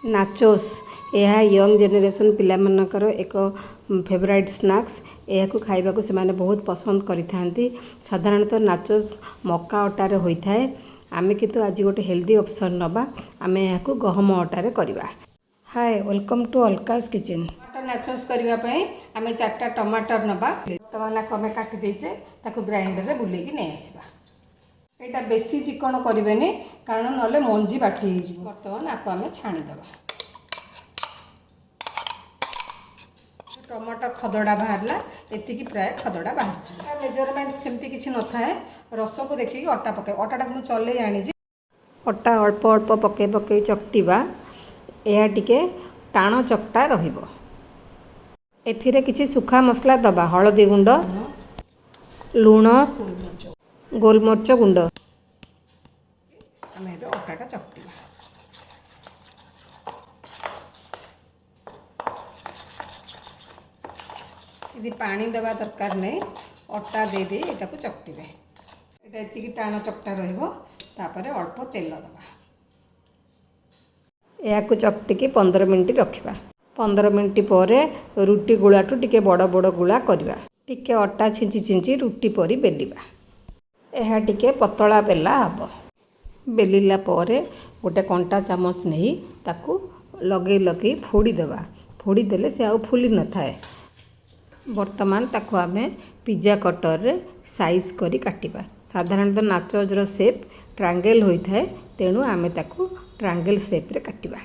Nachos यह young generation पिलामानकर एक favourite snacks यह खाइबा को से बहुत पसंद करिथांती। साधारणतः नाचोस मका अटारे होता है। आमे किंतु आज गोटे हेल्दी ऑप्शन नबा आमे यह गहम अटारे करवा। Hi welcome to Alka's kitchen. टमाटर नाचोस करबा पई आमे 4टा टमाटर नबा। वर्तमान को आमे काटि देचे ताको ग्राइंडर रे बुलेकी नै आसीबा। एटा बेसी चिकन करें कारण ना मंजी बाटी हो। बर्तमान आपको आम छाणीदे टमाटो खदड़ा बाहरला एति प्राय खदड़ा बाहर मेजरमेंट सेमती किसी न थाए। रस को देखिए अटा पके अटाटा मुझे चले जानी अटा अल्प अल्प पके पके चकटिबा यह टिके टाण चकटा रहिबो। एथिरे किछि सुखा मसला दबा हलदी गुंड लूण गोलमर्च गुंड आम अटाटा चकटिबा। यदि पानी देवा दरकार नहीं अटा दे दे एटा को चकटिबे। एटा एतिकी टाण चकटा रहिबो तापरे अल्प तेल दबा। या को चकटिकी 15 मिनिट रखिबा। 15 मिनिट पर रुटी गुलाठू टिके बड़ बड़ गुला करवा। टिके अटा छिंची छिंची रुटी परी बेलिबा। यह टिके पतला बेला हब। बेलिला पर गोटे कंटा चामच नहीं ताकू लगे लगे फोड़ी देवा। फोड़ी देले से आउ फुली न थाए। वर्तमान ताकू आमे पिज्जा कटर रे साइज करी काटिबा। साधारणतः नाचोजर शेप ट्रायंगल होता है तेणु आमे ताकू ट्रायंगल शेप रे काटिबा।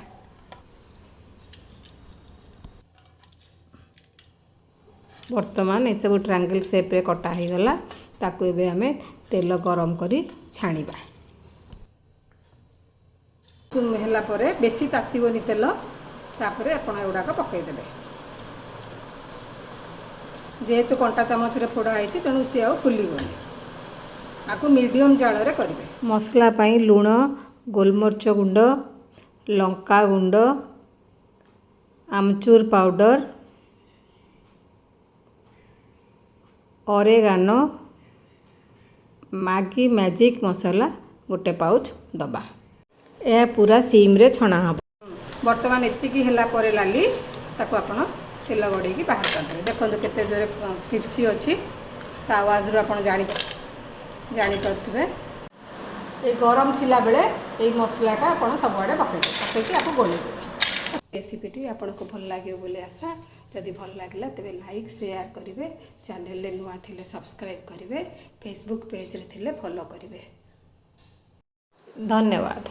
वर्तमान ये सब ट्रायंगल शेप रे कटा हो गला। ताकू एबे आमे तेल गरम करी छाणीबा। होला परे बेसी तातीबनी तेल तापरे आपण एगुडाक पकई देबे। जेहेतु कंटा चामच रे फोड़ा है तेणु सी आ फुलबनी। आपको मीडियम जाल रे करेंगे। मसला पाई लूण गोलमर्च गुंड लंका गुंड आमचूर पाउडर ऑरेगानो मैगी मैजिक मसला गोटे पाउच दबा। यह पूरा सीम रे छणा हम। वर्तमान एतिकी हला परे लाली ताको आपण तेल गड़ेकी बाहर कर देखो केते जोरे क्रिप्सी अच्छी आवाज रू आपण जानीपे। ये गरम थिला बेले ये मसलाटा आपण सबुआड़े पकईकि आपको गोले देवे। रेसिपीटी आपन को भल लगे बोले आशा। जदि भल लगे तेरे लाइक शेयर करेंगे। चैनल नुआ थिले सब्सक्राइब करेंगे। फेसबुक पेज रे थिले फॉलो करेंगे। धन्यवाद।